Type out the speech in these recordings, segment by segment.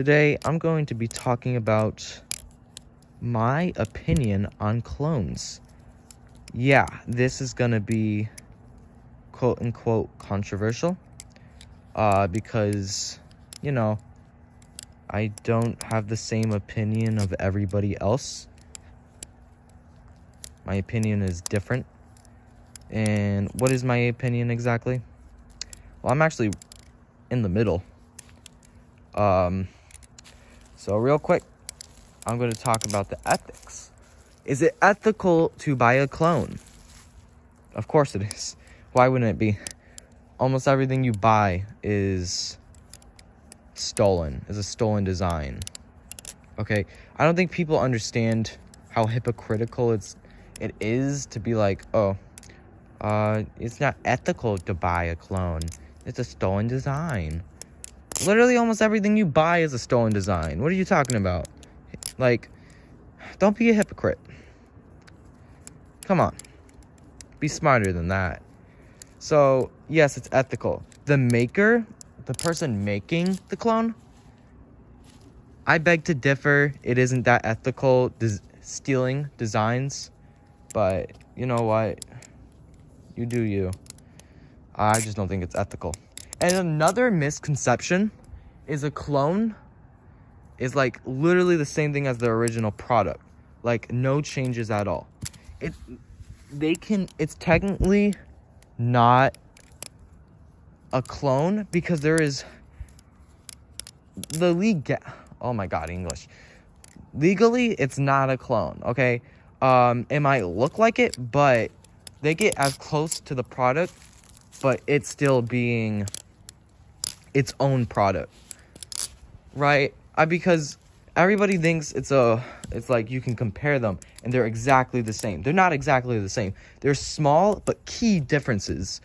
Today, I'm going to be talking about my opinion on clones. Yeah, this is going to be quote-unquote controversial because, you know, I don't have the same opinion of everybody else. My opinion is different. And what is my opinion exactly? Well, I'm actually in the middle. So real quick, I'm going to talk about the ethics. Is it ethical to buy a clone? Of course it is. Why wouldn't it be? Almost everything you buy is stolen, is a stolen design. Okay, I don't think people understand how hypocritical it is to be like, oh, it's not ethical to buy a clone. It's a stolen design. Literally almost everything you buy is a stolen design. What are you talking about? Like, don't be a hypocrite. Come on. Be smarter than that. So, yes, it's ethical. The maker, the person making the clone, I beg to differ. It isn't that ethical, stealing designs. But, you know what? You do you. I just don't think it's ethical. And another misconception is a clone is like literally the same thing as the original product. Like no changes at all. It's technically not a clone because there is oh my god, English. Legally, it's not a clone, okay? It might look like it, but they get as close to the product, but it's still being its own product, right? Because everybody thinks it's like you can compare them and they're exactly the same. They're not exactly the same. There's small but key differences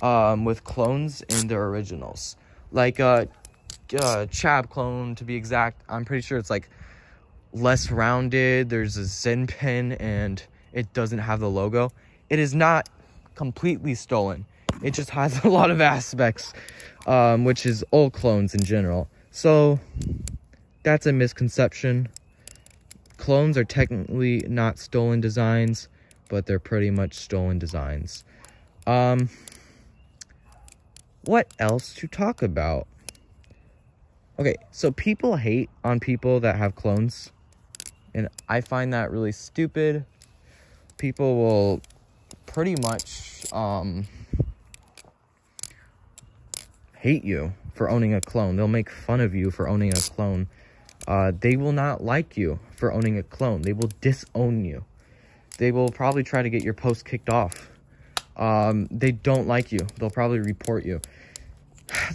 with clones and their originals. Like Chab clone, to be exact, I'm pretty sure it's like less rounded. There's a Zen pin and it doesn't have the logo. It is not completely stolen. It just has a lot of aspects, which is all clones in general. So that's a misconception. Clones are technically not stolen designs, but they're pretty much stolen designs. What else to talk about? Okay, so people hate on people that have clones, and I find that really stupid. People will pretty much hate you for owning a clone. They'll make fun of you for owning a clone. They will not like you for owning a clone. They will disown you. They will probably try to get your post kicked off. They don't like you. They'll probably report you.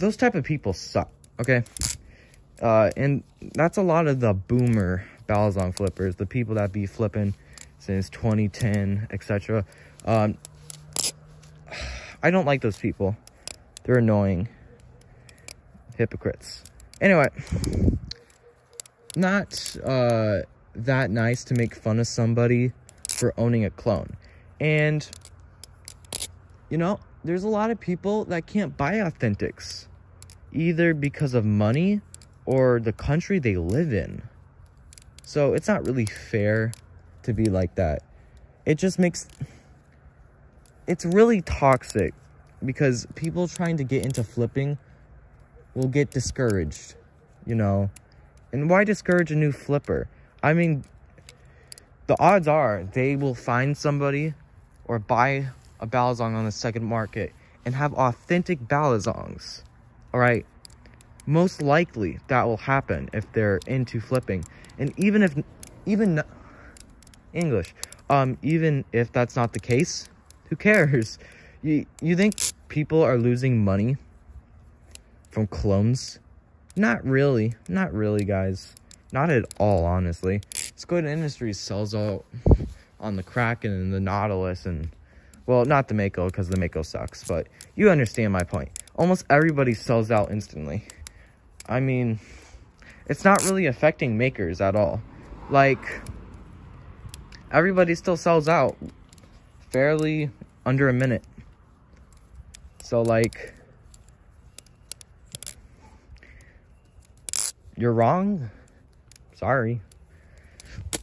Those type of people suck, okay? And that's a lot of the boomer balisong flippers, the people that be flipping since 2010, etc. I don't like those people. They're annoying. Hypocrites. Anyway, not that nice to make fun of somebody for owning a clone. And, you know, there's a lot of people that can't buy authentics, either because of money or the country they live in. So it's not really fair to be like that. It just makes... It's really toxic because people trying to get into flipping will get discouraged, you know. And why discourage a new flipper? I mean, the odds are they will find somebody or buy a balisong on the second market and have authentic balisongs, all right? Most likely that will happen if they're into flipping. And even if that's not the case, who cares? You think people are losing money from clones? Not really, guys. Not at all, honestly. Squid Industries sells out on the Kraken and the Nautilus and, well, not the Mako because the Mako sucks, but you understand my point. Almost everybody sells out instantly. I mean, it's not really affecting makers at all. Like, everybody still sells out fairly under a minute. So, like, you're wrong. Sorry.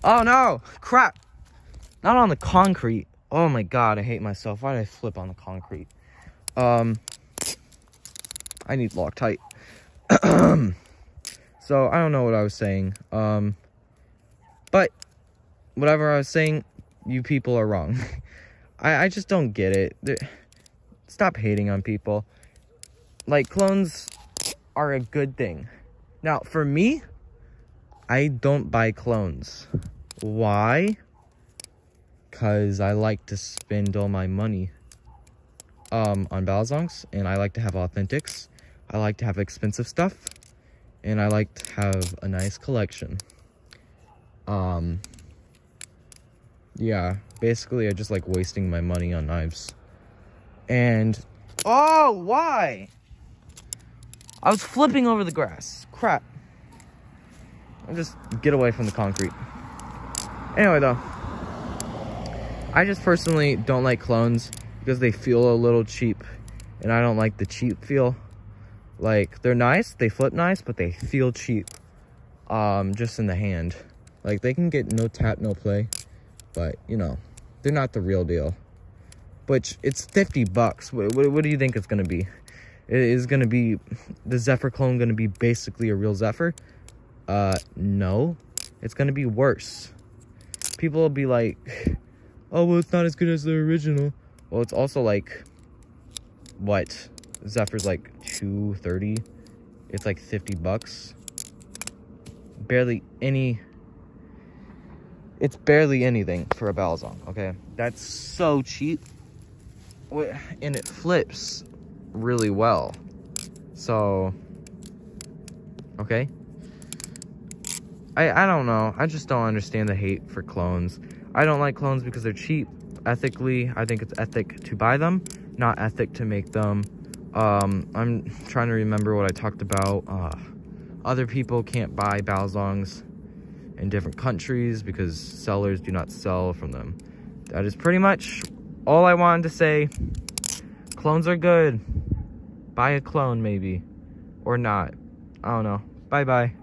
Oh no, crap. Not on the concrete. Oh my god, I hate myself. Why did I flip on the concrete? I need Loctite. So I don't know what I was saying. But whatever I was saying, you people are wrong. I just don't get it. Stop hating on people. Like, clones are a good thing. Now, for me, I don't buy clones. Why? Because I like to spend all my money on balisongs, and I like to have authentics. I like to have expensive stuff, and I like to have a nice collection. Yeah, basically I just like wasting my money on knives. And oh, why? I was flipping over the grass. Crap. I'll just get away from the concrete. Anyway, though, I just personally don't like clones because they feel a little cheap, and I don't like the cheap feel. Like, they're nice, they flip nice, but they feel cheap, just in the hand. Like, they can get no tap, no play, but, you know, they're not the real deal. Which, it's 50 bucks. What do you think it's gonna be? Is gonna be the Zephyr clone gonna be basically a real Zephyr? No. It's gonna be worse. People will be like, oh, well, it's not as good as the original. Well, it's also like, what? Zephyr's like $230. It's like 50 bucks. Barely any. It's barely anything for a balisong, okay? That's so cheap. And it flips really well. So, okay. I don't know. I just don't understand the hate for clones. I don't like clones because they're cheap. Ethically, I think it's ethic to buy them, not ethic to make them. I'm trying to remember what I talked about. Other people can't buy balisongs in different countries because sellers do not sell from them. That is pretty much all I wanted to say. Clones are good. Buy a clone, maybe. Or not. I don't know. Bye-bye.